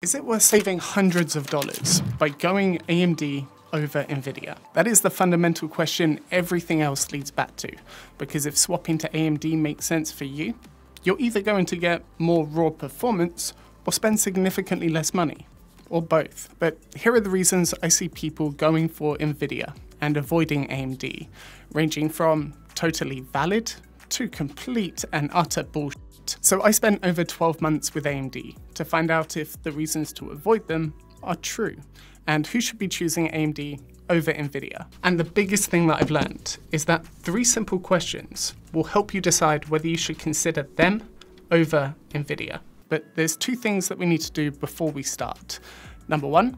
Is it worth saving hundreds of dollars by going AMD over Nvidia? That is the fundamental question everything else leads back to, because if swapping to AMD makes sense for you, you're either going to get more raw performance or spend significantly less money, or both. But here are the reasons I see people going for Nvidia and avoiding AMD, ranging from totally valid to complete and utter bullshit. So I spent over 12 months with AMD to find out if the reasons to avoid them are true and who should be choosing AMD over Nvidia. And the biggest thing that I've learned is that 3 simple questions will help you decide whether you should consider them over Nvidia. But there's 2 things that we need to do before we start. Number 1,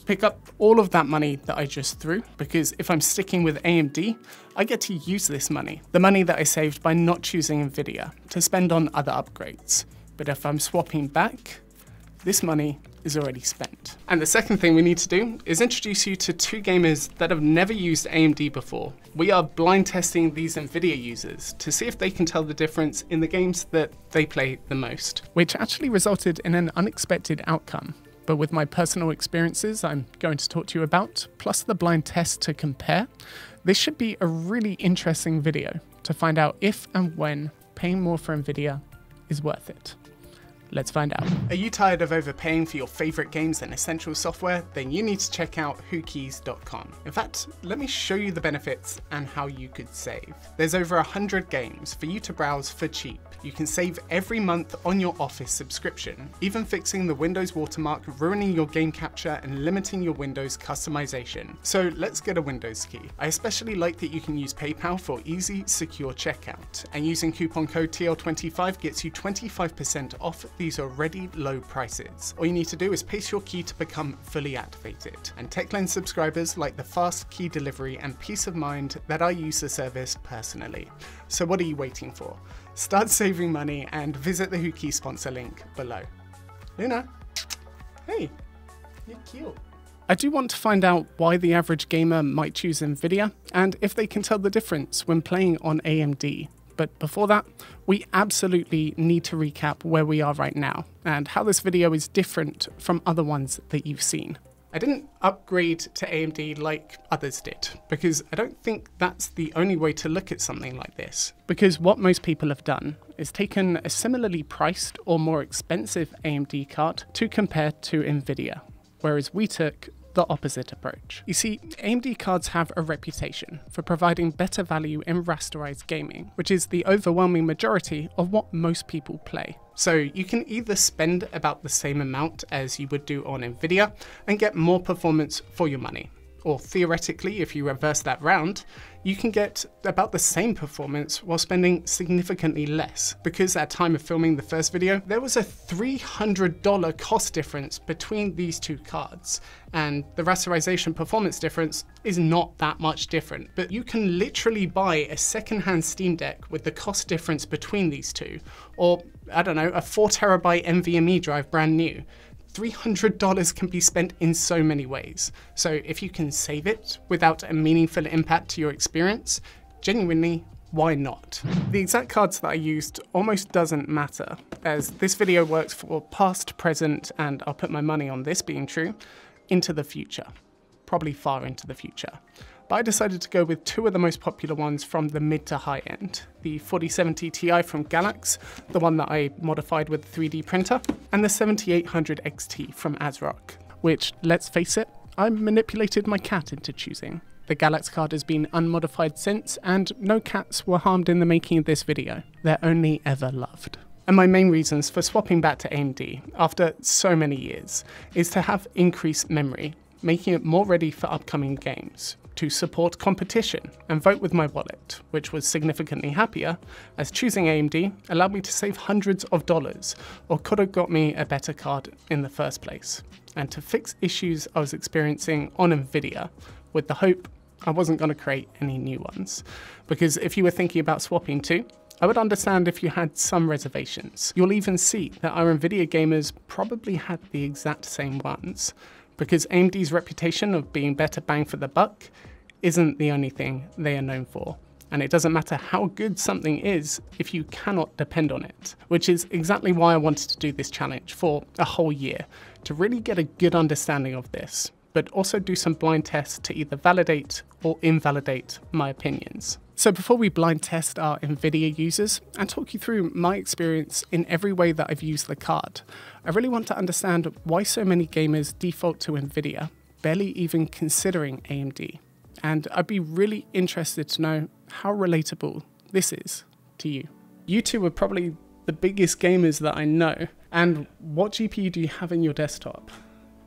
pick up all of that money that I just threw, because if I'm sticking with AMD, I get to use this money, the money that I saved by not choosing Nvidia, to spend on other upgrades. But if I'm swapping back, this money is already spent. And the second thing we need to do is introduce you to 2 gamers that have never used AMD before. We are blind testing these Nvidia users to see if they can tell the difference in the games that they play the most, which actually resulted in an unexpected outcome. But with my personal experiences I'm going to talk to you about, plus the blind test to compare, this should be a really interesting video to find out if and when paying more for Nvidia is worth it. Let's find out. Are you tired of overpaying for your favorite games and essential software? Then you need to check out whokeys.com. In fact, let me show you the benefits and how you could save. There's over 100 games for you to browse for cheap. You can save every month on your Office subscription, even fixing the Windows watermark, ruining your game capture and limiting your Windows customization. So let's get a Windows key. I especially like that you can use PayPal for easy, secure checkout, and using coupon code TL25 gets you 25% off these already low prices. All you need to do is paste your key to become fully activated. And TechLens subscribers like the fast key delivery and peace of mind that I use the service personally. So what are you waiting for? Start saving money and visit the WhoKey sponsor link below. Luna, hey, you're cute. I do want to find out why the average gamer might choose Nvidia and if they can tell the difference when playing on AMD. But before that, we absolutely need to recap where we are right now and how this video is different from other ones that you've seen. I didn't upgrade to AMD like others did, because I don't think that's the only way to look at something like this. Because what most people have done is taken a similarly priced or more expensive AMD card to compare to Nvidia, whereas we took the opposite approach. You see, AMD cards have a reputation for providing better value in rasterized gaming, which is the overwhelming majority of what most people play. So you can either spend about the same amount as you would do on Nvidia and get more performance for your money. Or theoretically, if you reverse that round, you can get about the same performance while spending significantly less. Because at time of filming the first video, there was a $300 cost difference between these 2 cards. And the rasterization performance difference is not that much different. But you can literally buy a secondhand Steam Deck with the cost difference between these 2. Or, I don't know, a 4TB NVMe drive brand new. $300 can be spent in so many ways. So if you can save it without a meaningful impact to your experience, genuinely, why not? The exact cards that I used almost doesn't matter, as this video works for past, present, and I'll put my money on this being true, into the future. Probably far into the future. But I decided to go with 2 of the most popular ones from the mid to high end. The 4070 Ti from Galax, the one that I modified with a 3D printer, and the 7800 XT from ASRock, which, let's face it, I manipulated my cat into choosing. The Galax card has been unmodified since, and no cats were harmed in the making of this video. They're only ever loved. And my main reasons for swapping back to AMD after so many years is to have increased memory, making it more ready for upcoming games, to support competition and vote with my wallet, which was significantly happier as choosing AMD allowed me to save hundreds of dollars, or could have got me a better card in the first place, and to fix issues I was experiencing on Nvidia with the hope I wasn't going to create any new ones. Because if you were thinking about swapping too, I would understand if you had some reservations. You'll even see that our Nvidia gamers probably had the exact same ones, because AMD's reputation of being better bang for the buck isn't the only thing they are known for. And it doesn't matter how good something is if you cannot depend on it, which is exactly why I wanted to do this challenge for a whole year, to really get a good understanding of this, but also do some blind tests to either validate or invalidate my opinions. So before we blind test our Nvidia users and talk you through my experience in every way that I've used the card, I really want to understand why so many gamers default to Nvidia, barely even considering AMD. And I'd be really interested to know how relatable this is to you. You two are probably the biggest gamers that I know. And what GPU do you have in your desktop?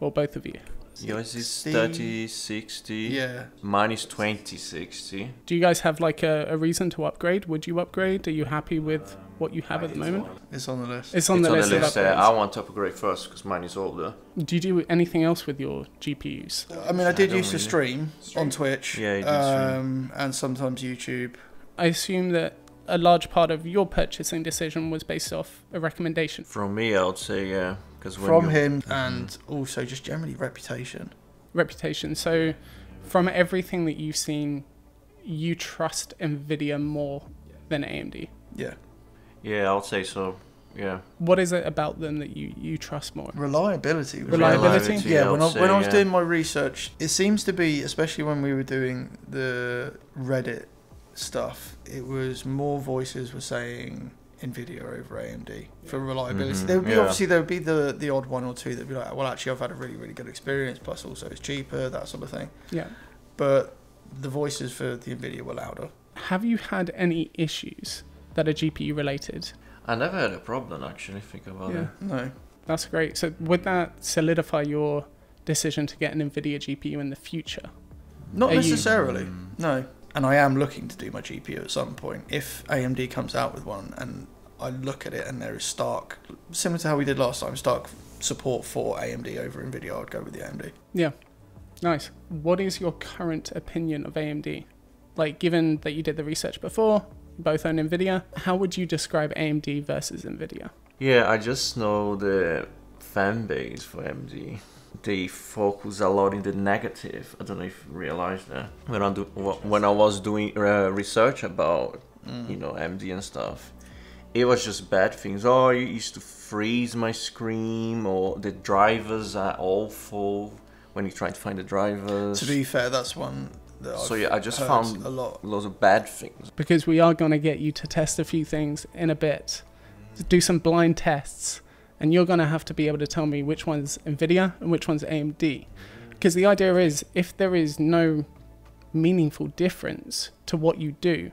Or both of you? Yours is 3060. Yeah. Mine is 2060. Do you guys have like a reason to upgrade? Would you upgrade? Are you happy with what you have at the moment? It's on the list. It's on the list of upgrades. I want to upgrade first because mine is older. Do you do anything else with your GPUs? I mean, I did used to stream on Twitch. Yeah, you did stream. And sometimes YouTube. I assume that a large part of your purchasing decision was based off a recommendation. From me, I would say, yeah. From him, and also just generally reputation. Reputation. So from everything that you've seen, you trust Nvidia more than AMD? Yeah. Yeah, I would say so. Yeah. What is it about them that you trust more? Reliability. Reliability? Yeah, when I was doing my research, it seems to be, especially when we were doing the Reddit stuff, it was more voices were saying Nvidia over AMD for reliability. There would be obviously there would be the odd one or two that'd be like, well, actually I've had a really good experience, plus also it's cheaper, that sort of thing. Yeah. But the voices for the Nvidia were louder. Have you had any issues that are GPU related? I never had a problem actually, think about it. No. That's great. So would that solidify your decision to get an Nvidia GPU in the future? Not necessarily. No. And I am looking to do my GPU at some point. If AMD comes out with one and I look at it and there is stark, similar to how we did last time, stark support for AMD over Nvidia, I'd go with the AMD. Yeah, nice. What is your current opinion of AMD? Like, given that you did the research before, both on Nvidia, how would you describe AMD versus Nvidia? Yeah, I just know the fan base for AMD. They focus a lot in the negative. I don't know if you realize that. When I was doing research about, AMD and stuff, it was just bad things. Oh, it used to freeze my screen, or the drivers are awful when you try to find the drivers. To be fair, that's one that I just found a lot. Lots of bad things. Because we are going to get you to test a few things in a bit, to do some blind tests. And you're going to have to be able to tell me which one's Nvidia and which one's AMD. Because the idea is, if there is no meaningful difference to what you do,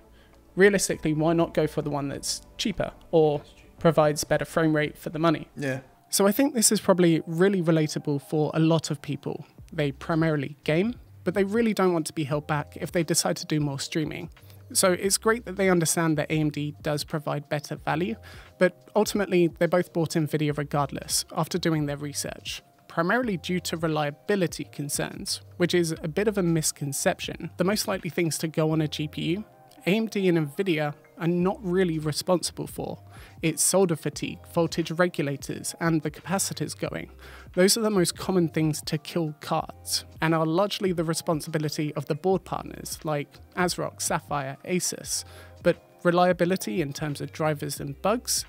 realistically, why not go for the one that's cheaper or provides better frame rate for the money? Yeah. So I think this is probably really relatable for a lot of people. They primarily game, but they really don't want to be held back if they decide to do more streaming. So it's great that they understand that AMD does provide better value, but ultimately they both bought Nvidia regardless after doing their research, primarily due to reliability concerns, which is a bit of a misconception. The most likely things to go on a GPU, AMD and Nvidia are not really responsible for. It's solder fatigue, voltage regulators, and the capacitors going. Those are the most common things to kill cards, and are largely the responsibility of the board partners like ASRock, Sapphire, Asus. But reliability in terms of drivers and bugs,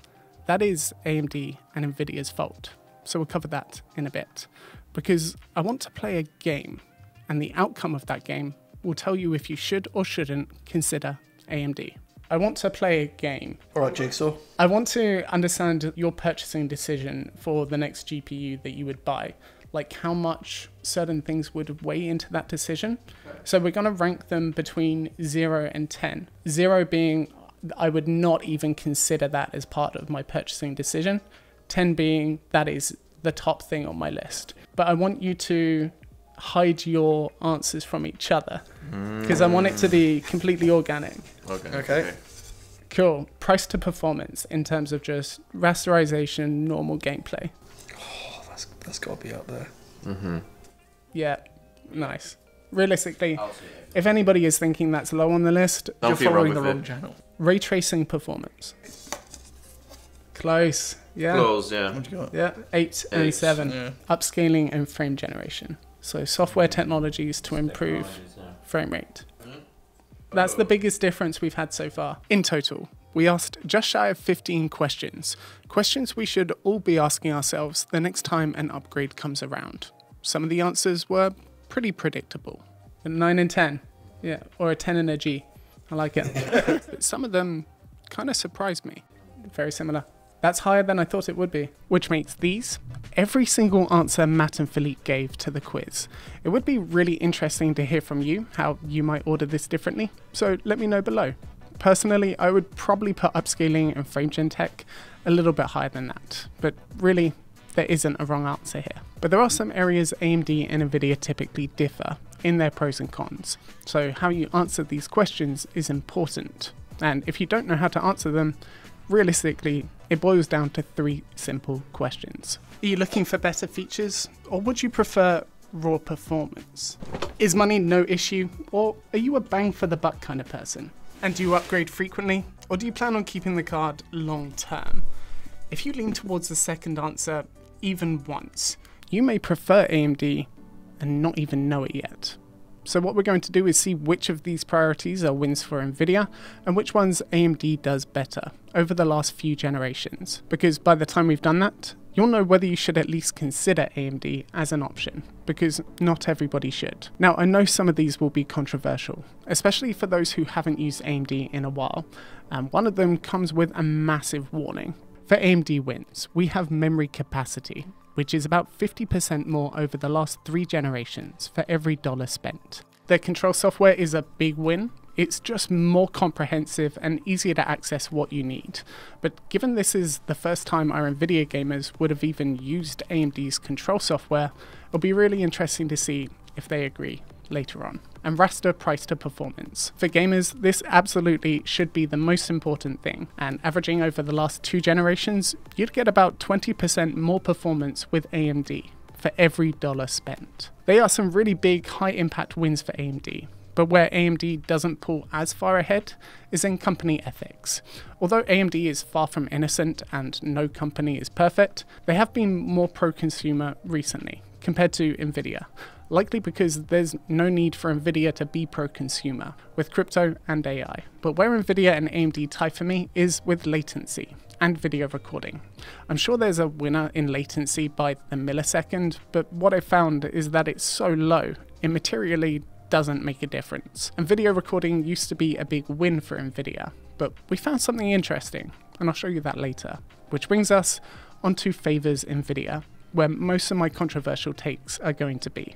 that is AMD and Nvidia's fault. So we'll cover that in a bit, because I want to play a game, and the outcome of that game will tell you if you should or shouldn't consider AMD. I want to play a game. All right, Jigsaw. I want to understand your purchasing decision for the next GPU that you would buy. Like how much certain things would weigh into that decision. So we're going to rank them between 0 and 10. 0 being, I would not even consider that as part of my purchasing decision. 10 being, that is the top thing on my list. But I want you to hide your answers from each other because I want it to be completely organic. Okay. Cool. Price to performance in terms of just rasterization, normal gameplay. Oh, that's got to be up there. Yeah, nice. Realistically, if anybody is thinking that's low on the list, Don't You're feel following wrong the with wrong it. channel. ray tracing performance. Close. Yeah. Close, yeah. What you got? Yeah. 8 and Eight. 7. Yeah. Upscaling and frame generation. So software technologies to improve frame rate. That's the biggest difference we've had so far. In total, we asked just shy of 15 questions. Questions we should all be asking ourselves the next time an upgrade comes around. Some of the answers were pretty predictable. A 9 and 10. Yeah, or a 10 and a G. I like it. But some of them kind of surprised me. Very similar. That's higher than I thought it would be. Which makes these every single answer Matt and Philippe gave to the quiz. It would be really interesting to hear from you how you might order this differently. So let me know below. Personally, I would probably put upscaling and FrameGen tech a little bit higher than that. But really, there isn't a wrong answer here. But there are some areas AMD and Nvidia typically differ in their pros and cons. So how you answer these questions is important. And if you don't know how to answer them, realistically, it boils down to 3 simple questions. Are you looking for better features, or would you prefer raw performance? Is money no issue, or are you a bang for the buck kind of person? And do you upgrade frequently, or do you plan on keeping the card long term? If you lean towards the second answer even once, you may prefer AMD and not even know it yet. So what we're going to do is see which of these priorities are wins for Nvidia and which ones AMD does better over the last few generations. Because by the time we've done that, you'll know whether you should at least consider AMD as an option, because not everybody should. Now, I know some of these will be controversial, especially for those who haven't used AMD in a while, and one of them comes with a massive warning. For AMD wins, we have memory capacity, which is about 50% more over the last 3 generations for every dollar spent. Their control software is a big win. It's just more comprehensive and easier to access what you need. But given this is the first time our Nvidia gamers would have even used AMD's control software, it'll be really interesting to see if they agree later on. And raster price to performance. For gamers, this absolutely should be the most important thing, and averaging over the last 2 generations, you'd get about 20% more performance with AMD for every dollar spent. They are some really big high impact wins for AMD, but where AMD doesn't pull as far ahead is in company ethics. Although AMD is far from innocent and no company is perfect, they have been more pro-consumer recently compared to Nvidia. Likely because there's no need for Nvidia to be pro-consumer with crypto and AI. But where Nvidia and AMD tie for me is with latency and video recording. I'm sure there's a winner in latency by the millisecond, but what I found is that it's so low, it materially doesn't make a difference. And video recording used to be a big win for Nvidia, but we found something interesting, and I'll show you that later. Which brings us onto favors Nvidia, where most of my controversial takes are going to be.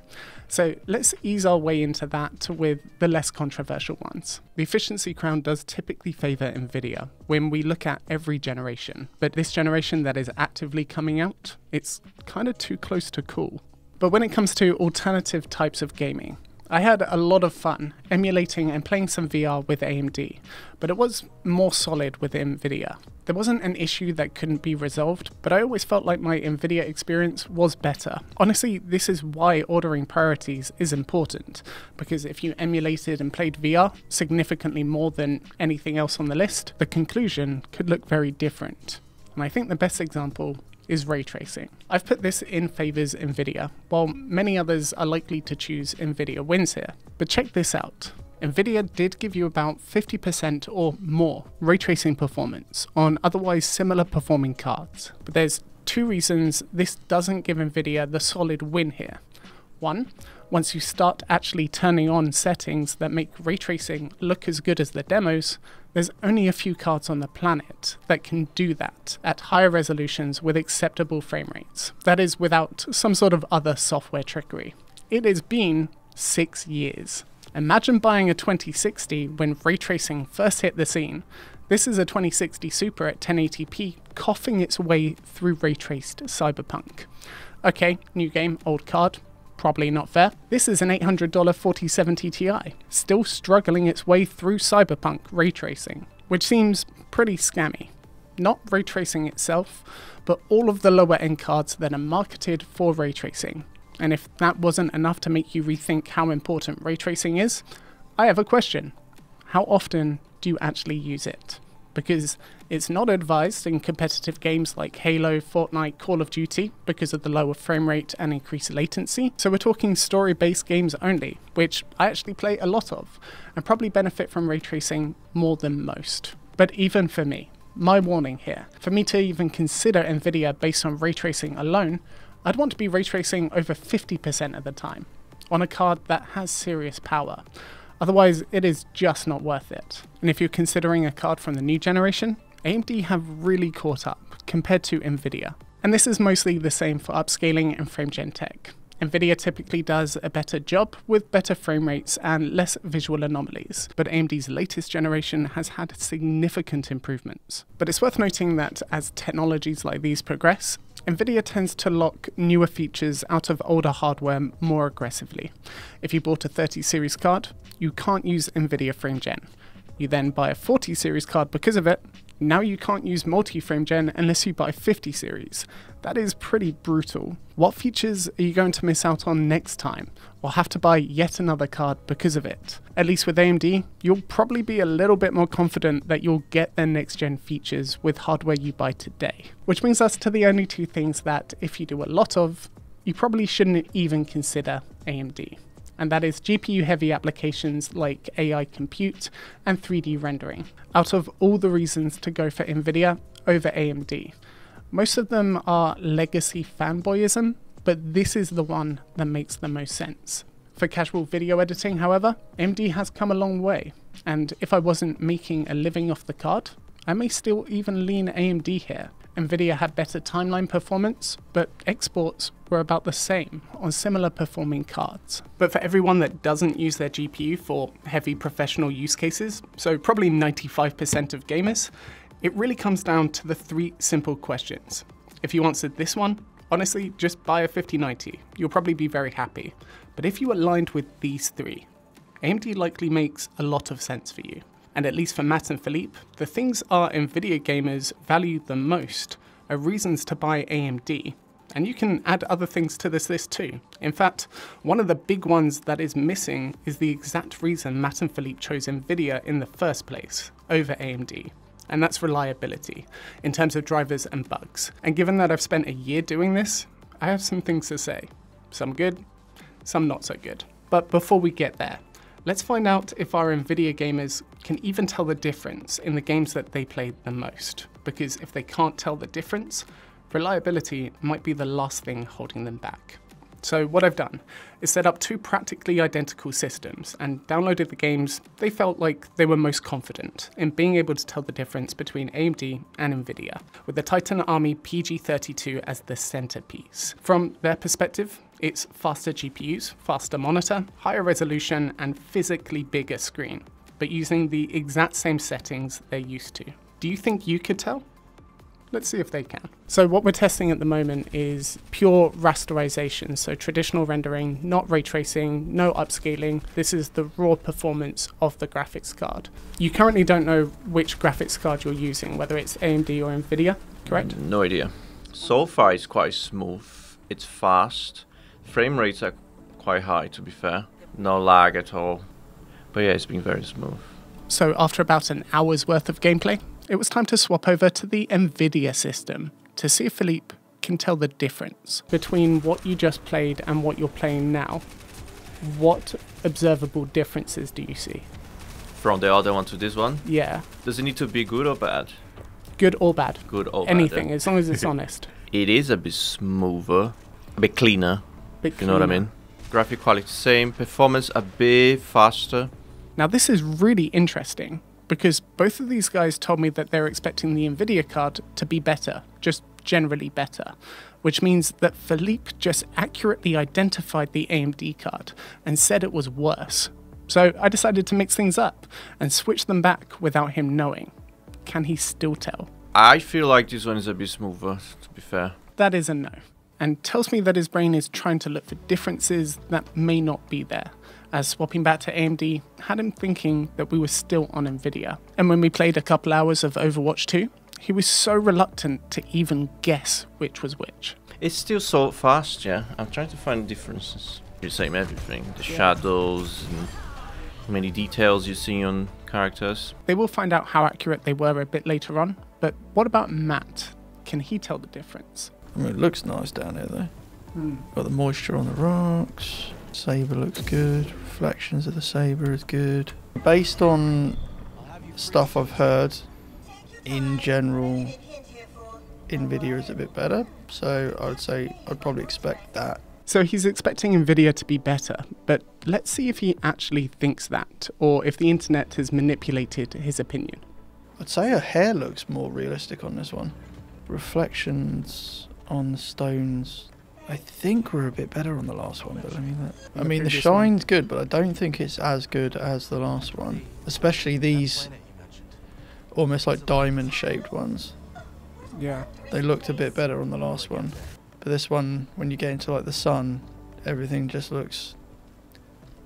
So let's ease our way into that with the less controversial ones. The efficiency crown does typically favor Nvidia when we look at every generation, but this generation that is actively coming out, it's kind of too close to cool. But when it comes to alternative types of gaming, I had a lot of fun emulating and playing some VR with AMD, but it was more solid with Nvidia. There wasn't an issue that couldn't be resolved, but I always felt like my Nvidia experience was better. Honestly, this is why ordering priorities is important, because if you emulated and played VR significantly more than anything else on the list, the conclusion could look very different. And I think the best example is ray tracing. I've put this in favors Nvidia, while many others are likely to choose Nvidia wins here. But check this out. Nvidia did give you about 50% or more ray tracing performance on otherwise similar performing cards. But there's 2 reasons this doesn't give Nvidia the solid win here. One, once you start actually turning on settings that make ray tracing look as good as the demos, there's only a few cards on the planet that can do that at higher resolutions with acceptable frame rates. That is without some sort of other software trickery. It has been 6 years. Imagine buying a 2060 when ray tracing first hit the scene. This is a 2060 Super at 1080p coughing its way through ray traced Cyberpunk. Okay, new game, old card. Probably not fair. This is an $800 4070 Ti, still struggling its way through Cyberpunk ray tracing, which seems pretty scammy. Not ray tracing itself, but all of the lower end cards that are marketed for ray tracing. And if that wasn't enough to make you rethink how important ray tracing is, I have a question. How often do you actually use it? because it's not advised in competitive games like Halo, Fortnite, Call of Duty because of the lower frame rate and increased latency. So we're talking story-based games only, which I actually play a lot of and probably benefit from ray tracing more than most. But even for me, my warning here, for me to even consider Nvidia based on ray tracing alone, I'd want to be ray tracing over 50% of the time on a card that has serious power. Otherwise, it is just not worth it. And if you're considering a card from the new generation, AMD have really caught up compared to Nvidia. And this is mostly the same for upscaling and frame-gen tech. Nvidia typically does a better job with better frame rates and less visual anomalies, but AMD's latest generation has had significant improvements. But it's worth noting that as technologies like these progress, Nvidia tends to lock newer features out of older hardware more aggressively. If you bought a 30 series card, you can't use Nvidia Frame Gen. You then buy a 40 series card because of it, now you can't use multi-frame gen unless you buy 50 series. That is pretty brutal. What features are you going to miss out on next time, or have to buy yet another card because of it? At least with AMD, you'll probably be a little bit more confident that you'll get their next gen features with hardware you buy today. Which brings us to the only two things that, if you do a lot of, you probably shouldn't even consider AMD. And that is GPU-heavy applications like AI compute and 3D rendering. Out of all the reasons to go for Nvidia over AMD, most of them are legacy fanboyism, but this is the one that makes the most sense. For casual video editing, however, AMD has come a long way, and if I wasn't making a living off the card, I may still even lean AMD here. Nvidia had better timeline performance, but exports were about the same on similar performing cards. But for everyone that doesn't use their GPU for heavy professional use cases, so probably 95% of gamers, it really comes down to the three simple questions. If you answered this one, honestly, just buy a 5090. You'll probably be very happy. But if you aligned with these three, AMD likely makes a lot of sense for you. And at least for Matt and Philippe, the things our Nvidia gamers value the most are reasons to buy AMD. And you can add other things to this list too. In fact, one of the big ones that is missing is the exact reason Matt and Philippe chose Nvidia in the first place over AMD. And that's reliability, in terms of drivers and bugs. And given that I've spent a year doing this, I have some things to say. Some good, some not so good. But before we get there, let's find out if our Nvidia gamers can even tell the difference in the games that they played the most. Because if they can't tell the difference, reliability might be the last thing holding them back. So what I've done is set up two practically identical systems and downloaded the games they felt like they were most confident in being able to tell the difference between AMD and Nvidia, with the Titan Army PG32 as the centerpiece. From their perspective, it's faster GPUs, faster monitor, higher resolution, and physically bigger screen, but using the exact same settings they're used to. Do you think you could tell? Let's see if they can. So what we're testing at the moment is pure rasterization, so traditional rendering, not ray tracing, no upscaling. This is the raw performance of the graphics card. You currently don't know which graphics card you're using, whether it's AMD or Nvidia, correct? No idea. So far it's quite smooth, it's fast, frame rates are quite high to be fair, no lag at all, but yeah, it's been very smooth. So after about an hour's worth of gameplay, it was time to swap over to the Nvidia system to see if Philippe can tell the difference between what you just played and what you're playing now. What observable differences do you see? From the other one to this one? Yeah. Does it need to be good or bad? Good or bad? Good or Anything, bad. as long as it's honest. It is a bit smoother, a bit cleaner, you know what I mean? Graphic quality same, performance a bit faster. Now this is really interesting, because both of these guys told me that they're expecting the Nvidia card to be better, just generally better, which means that Philippe just accurately identified the AMD card and said it was worse. So I decided to mix things up and switch them back without him knowing. Can he still tell? I feel like this one is a bit smoother, to be fair. That is a no, and tells me that his brain is trying to look for differences that may not be there, as swapping back to AMD had him thinking that we were still on Nvidia. And when we played a couple hours of Overwatch 2, he was so reluctant to even guess which was which. It's still so fast, yeah. I'm trying to find differences. You're saying everything. The shadows and many details you see on characters. They will find out how accurate they were a bit later on, but what about Matt? Can he tell the difference? I mean, it looks nice down here though. Got the moisture on the rocks. Saber looks good. Reflections of the saber is good. Based on stuff I've heard, in general, Nvidia is a bit better. So I would say I'd probably expect that. So he's expecting Nvidia to be better, but let's see if he actually thinks that, or if the internet has manipulated his opinion. I'd say her hair looks more realistic on this one. Reflections on the stones, I think were a bit better on the last one, but I mean the shine's good, but I don't think it's as good as the last one. Especially these almost like diamond shaped ones. Yeah. They looked a bit better on the last one. But this one, when you get into like the sun, everything just looks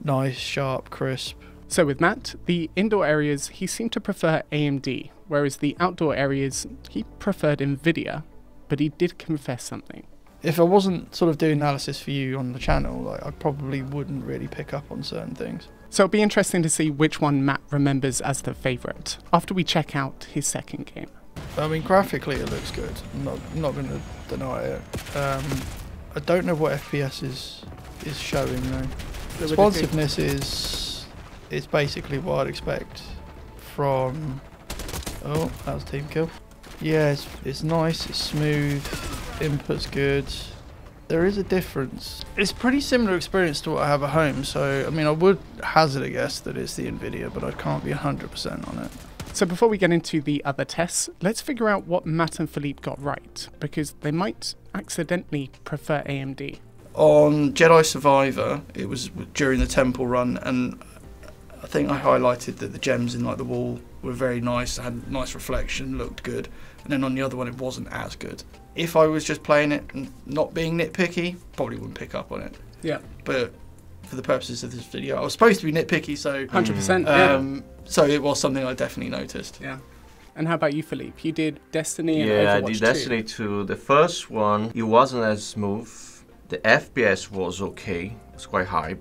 nice, sharp, crisp. So with Matt, the indoor areas, he seemed to prefer AMD, whereas the outdoor areas, he preferred Nvidia, but he did confess something. If I wasn't sort of doing analysis for you on the channel, like I probably wouldn't really pick up on certain things. So it'll be interesting to see which one Matt remembers as the favourite, after we check out his second game. I mean, graphically it looks good. I'm not going to deny it. I don't know what FPS is showing though. Responsiveness is basically what I'd expect from. Oh, that was team kill. Yeah, it's nice. It's smooth. Input's good. There is a difference. It's a pretty similar experience to what I have at home. So I mean, I would hazard a guess that it's the Nvidia, but I can't be 100% on it. So before we get into the other tests, let's figure out what Matt and Philippe got right, because they might accidentally prefer AMD. On Jedi Survivor, it was during the temple run, and I think I highlighted that the gems in like the wall were very nice, had nice reflection, looked good, and then on the other one it wasn't as good. If I was just playing it and not being nitpicky, probably wouldn't pick up on it. Yeah. But for the purposes of this video, I was supposed to be nitpicky, so 100%. Yeah. So it was something I definitely noticed. Yeah. And how about you, Philippe? You did Destiny and Yeah, Overwatch I did Destiny 2. The first one, it wasn't as smooth. The FPS was okay, it was quite high,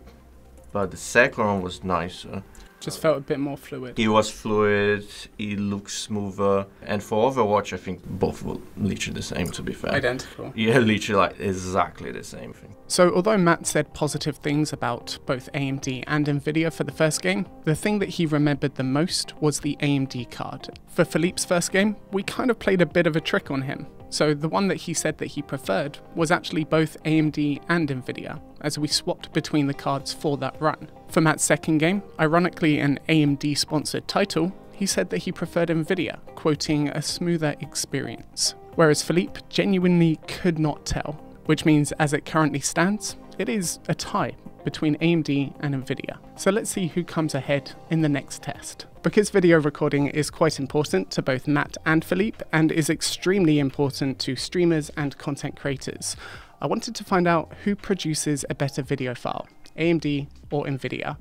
but the second one was nicer. Just felt a bit more fluid. It was fluid, it looked smoother, and for Overwatch I think both were literally the same, to be fair. Identical. Yeah, literally like exactly the same thing. So although Matt said positive things about both AMD and Nvidia for the first game, the thing that he remembered the most was the AMD card. For Philippe's first game, we kind of played a bit of a trick on him. So the one that he said that he preferred was actually both AMD and Nvidia, as we swapped between the cards for that run. For Matt's second game, ironically an AMD sponsored title, he said that he preferred Nvidia, quoting a smoother experience. Whereas Philippe genuinely could not tell, which means as it currently stands, it is a tie between AMD and Nvidia. So let's see who comes ahead in the next test. Because video recording is quite important to both Matt and Philippe, and is extremely important to streamers and content creators, I wanted to find out who produces a better video file, AMD or Nvidia.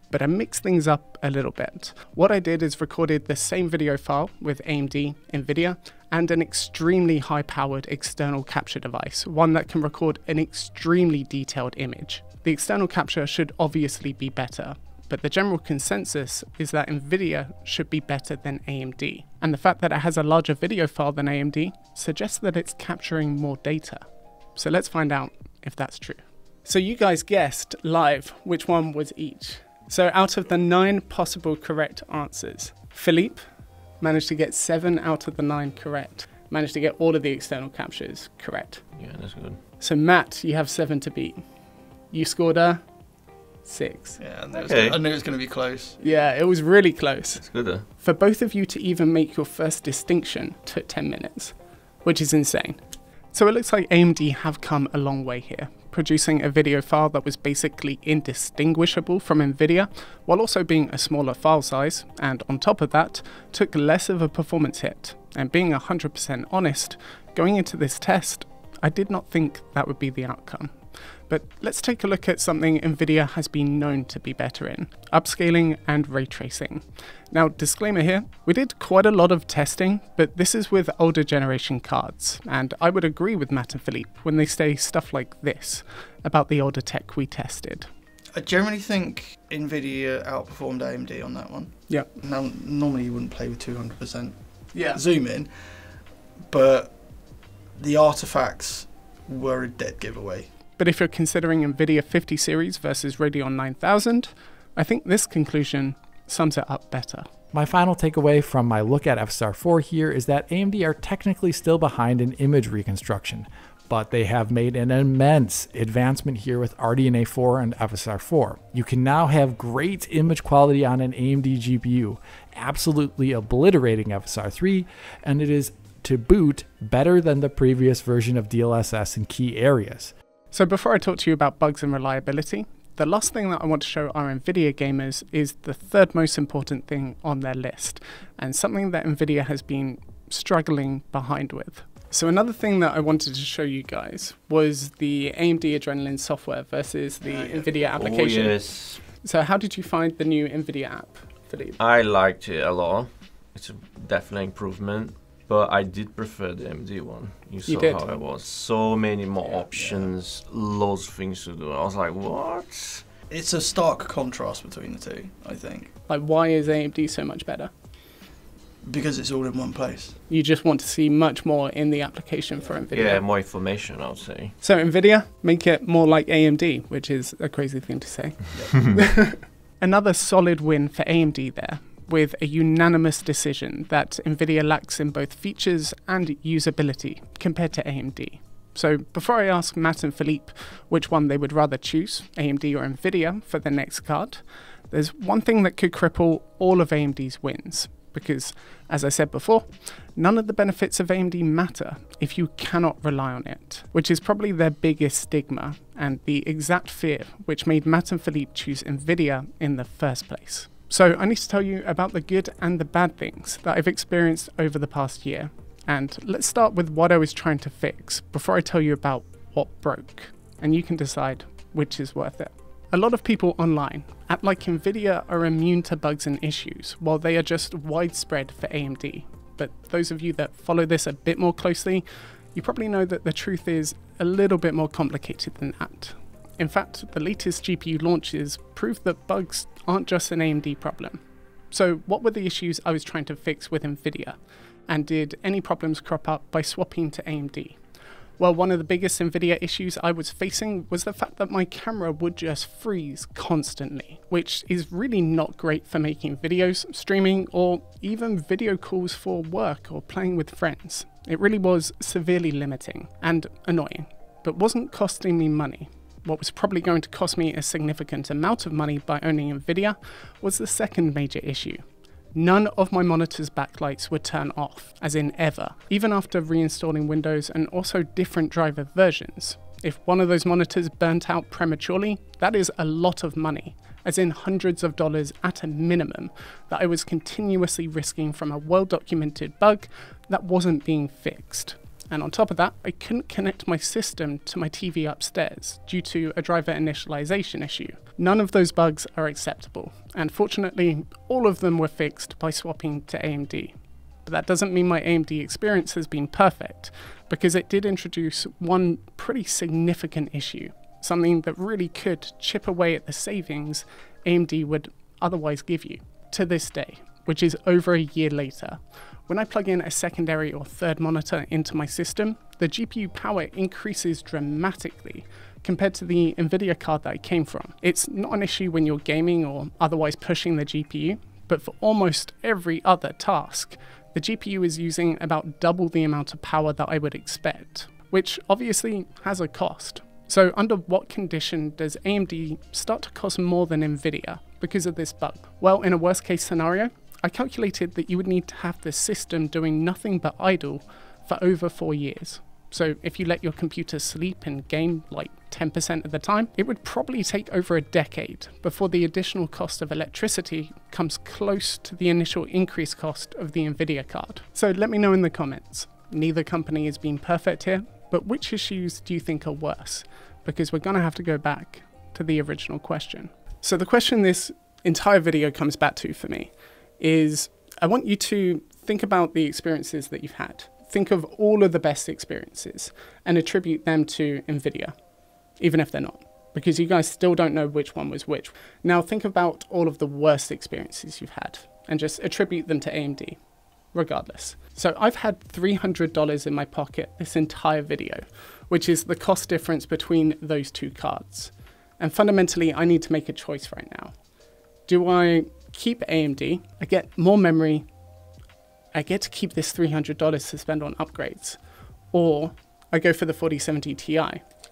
But I mixed things up a little bit. What I did is recorded the same video file with AMD, Nvidia, and an extremely high-powered external capture device, one that can record an extremely detailed image. The external capture should obviously be better, but the general consensus is that Nvidia should be better than AMD. And the fact that it has a larger video file than AMD suggests that it's capturing more data. So let's find out if that's true. So you guys guessed live which one was each. So out of the 9 possible correct answers, Philippe managed to get 7 out of the 9 correct. Managed to get all of the external captures correct. Yeah, that's good. So Matt, you have 7 to beat. You scored a 6. Yeah, I knew it was going to be close. Yeah, it was really close. It's good though. For both of you to even make your first distinction took 10 minutes, which is insane. So it looks like AMD have come a long way here, producing a video file that was basically indistinguishable from Nvidia, while also being a smaller file size, and on top of that, took less of a performance hit. And being 100% honest, going into this test, I did not think that would be the outcome. But let's take a look at something Nvidia has been known to be better in, upscaling and ray tracing. Now, disclaimer here, we did quite a lot of testing, but this is with older generation cards, and I would agree with Matt and Philippe when they say stuff like this about the older tech we tested. I generally think Nvidia outperformed AMD on that one. Yeah. Now, normally you wouldn't play with 200% Yeah. zoom in, but the artifacts were a dead giveaway. But if you're considering Nvidia 50 series versus Radeon 9000, I think this conclusion sums it up better. My final takeaway from my look at FSR 4 here is that AMD are technically still behind in image reconstruction, but they have made an immense advancement here with RDNA 4 and FSR 4. You can now have great image quality on an AMD GPU, absolutely obliterating FSR 3, and it is, to boot, better than the previous version of DLSS in key areas. So before I talk to you about bugs and reliability, the last thing that I want to show our Nvidia gamers is the third most important thing on their list, and something that Nvidia has been struggling behind with. So another thing that I wanted to show you guys was the AMD Adrenalin software versus the Nvidia application. Oh, yes. So how did you find the new Nvidia app, Philippe? I liked it a lot. It's definitely improvement, but I did prefer the AMD one. You saw how it was. So many more options, loads of things to do. I was like, what? It's a stark contrast between the two, I think. Like, why is AMD so much better? Because it's all in one place. You just want to see much more in the application for Nvidia. Yeah, more information, I would say. So Nvidia, make it more like AMD, which is a crazy thing to say. Another solid win for AMD there, with a unanimous decision that Nvidia lacks in both features and usability compared to AMD. So before I ask Matt and Philippe which one they would rather choose, AMD or Nvidia, for the next card, there's one thing that could cripple all of AMD's wins. Because, as I said before, none of the benefits of AMD matter if you cannot rely on it, which is probably their biggest stigma and the exact fear which made Matt and Philippe choose Nvidia in the first place. So I need to tell you about the good and the bad things that I've experienced over the past year. And let's start with what I was trying to fix before I tell you about what broke, and you can decide which is worth it. A lot of people online act like Nvidia are immune to bugs and issues, while they are just widespread for AMD. But those of you that follow this a bit more closely, you probably know that the truth is a little bit more complicated than that. In fact, the latest GPU launches prove that bugs aren't just an AMD problem. So what were the issues I was trying to fix with Nvidia? And did any problems crop up by swapping to AMD? Well, one of the biggest Nvidia issues I was facing was the fact that my camera would just freeze constantly, which is really not great for making videos, streaming, or even video calls for work or playing with friends. It really was severely limiting and annoying, but wasn't costing me money. What was probably going to cost me a significant amount of money by owning Nvidia was the second major issue. None of my monitor's backlights would turn off, as in ever, even after reinstalling Windows and also different driver versions. If one of those monitors burnt out prematurely, that is a lot of money, as in hundreds of dollars at a minimum, that I was continuously risking from a well-documented bug that wasn't being fixed. And on top of that, I couldn't connect my system to my TV upstairs due to a driver initialization issue. None of those bugs are acceptable, and fortunately, all of them were fixed by swapping to AMD. But that doesn't mean my AMD experience has been perfect, because it did introduce one pretty significant issue, something that really could chip away at the savings AMD would otherwise give you. To this day, which is over a year later, when I plug in a secondary or third monitor into my system, the GPU power increases dramatically compared to the Nvidia card that I came from. It's not an issue when you're gaming or otherwise pushing the GPU, but for almost every other task, the GPU is using about double the amount of power that I would expect, which obviously has a cost. So under what condition does AMD start to cost more than Nvidia because of this bug? Well, in a worst case scenario, I calculated that you would need to have the system doing nothing but idle for over 4 years. So if you let your computer sleep and game like 10% of the time, it would probably take over a decade before the additional cost of electricity comes close to the initial increased cost of the Nvidia card. So let me know in the comments. Neither company has been perfect here, but which issues do you think are worse? Because we're gonna have to go back to the original question. So the question this entire video comes back to for me is, I want you to think about the experiences that you've had. Think of all of the best experiences and attribute them to Nvidia, even if they're not. because you guys still don't know which one was which. Now think about all of the worst experiences you've had and just attribute them to AMD, regardless. So I've had $300 in my pocket this entire video, which is the cost difference between those two cards. And fundamentally, I need to make a choice right now. Do I keep AMD? I get more memory. I get to keep this $300 to spend on upgrades. Or I go for the 4070 Ti,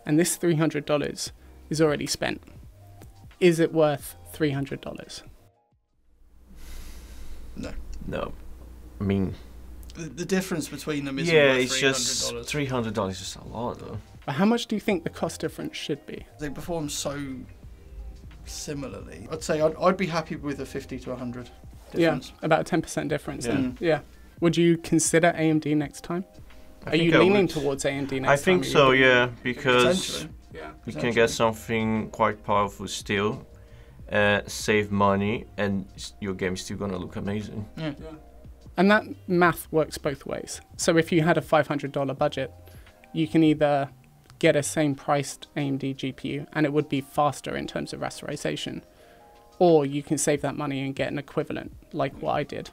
and this $300 is already spent. Is it worth $300? No. No. I mean, the difference between them is it's just $300 is just a lot though. But how much do you think the cost difference should be? They perform so similarly. I'd say I'd be happy with a 50 to 100 difference. Yeah, about a 10% difference. Yeah. Then. Yeah. Would you consider AMD next time? Are you leaning towards AMD next time? I think so, yeah, because Potentially. Yeah. you can get something quite powerful still, save money, and your game is still gonna look amazing. Yeah. And that math works both ways. So if you had a $500 budget, you can either get a same priced AMD GPU and it would be faster in terms of rasterization, or you can save that money and get an equivalent like what I did.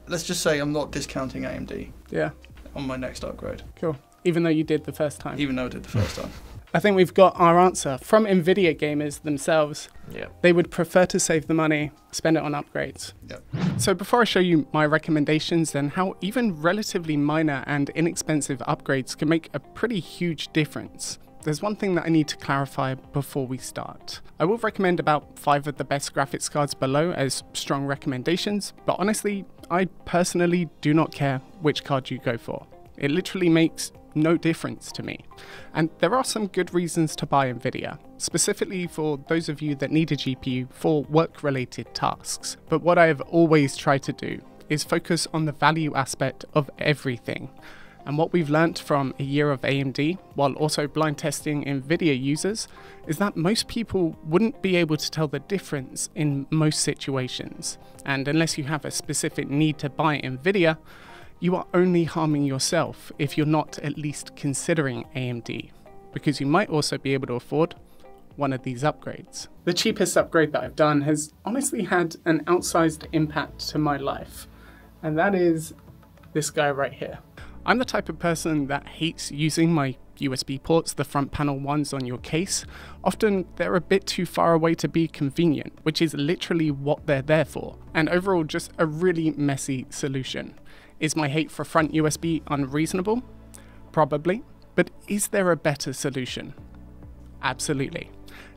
Let's just say I'm not discounting AMD Yeah, on my next upgrade, cool. Even though you did the first time. even though I did the first time. I think we've got our answer from Nvidia gamers themselves. Yeah. They would prefer to save the money, spend it on upgrades. Yep. So before I show you my recommendations and how even relatively minor and inexpensive upgrades can make a pretty huge difference, there's one thing that I need to clarify before we start. I will recommend about 5 of the best graphics cards below as strong recommendations, but honestly, I personally do not care which card you go for. It literally makes no difference to me. And there are some good reasons to buy Nvidia, specifically for those of you that need a GPU for work-related tasks. But what I have always tried to do is focus on the value aspect of everything. And what we've learnt from a year of AMD, while also blind testing Nvidia users, is that most people wouldn't be able to tell the difference in most situations. And unless you have a specific need to buy Nvidia, you are only harming yourself if you're not at least considering AMD, because you might also be able to afford one of these upgrades. The cheapest upgrade that I've done has honestly had an outsized impact to my life, and that is this guy right here. I'm the type of person that hates using my USB ports, the front panel ones on your case. Often they're a bit too far away to be convenient, which is literally what they're there for, and overall just a really messy solution. Is my hate for front USB unreasonable? Probably. But is there a better solution? Absolutely.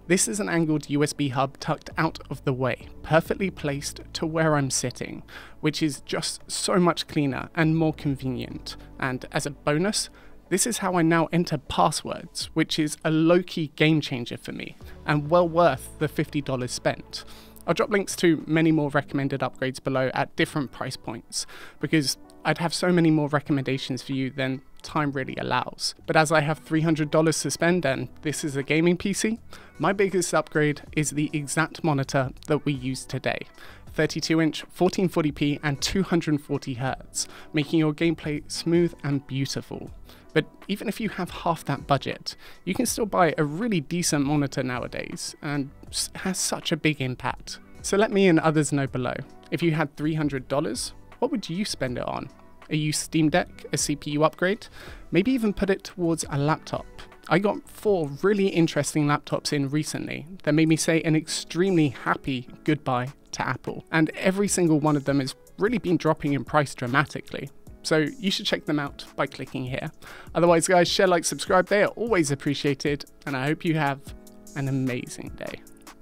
This is an angled USB hub tucked out of the way, perfectly placed to where I'm sitting, which is just so much cleaner and more convenient. And as a bonus, this is how I now enter passwords, which is a low-key game changer for me, and well worth the $50 spent. I'll drop links to many more recommended upgrades below at different price points, because I'd have so many more recommendations for you than time really allows. But as I have $300 to spend and this is a gaming PC, my biggest upgrade is the exact monitor that we use today. 32-inch, 1440p and 240Hz, making your gameplay smooth and beautiful. But even if you have half that budget, you can still buy a really decent monitor nowadays, and it has such a big impact. So let me and others know below. If you had $300, what would you spend it on? A used Steam Deck, a CPU upgrade, maybe even put it towards a laptop. I got 4 really interesting laptops in recently that made me say an extremely happy goodbye to Apple. And every single one of them has really been dropping in price dramatically. So you should check them out by clicking here. Otherwise guys, share, like, subscribe, they are always appreciated, and I hope you have an amazing day.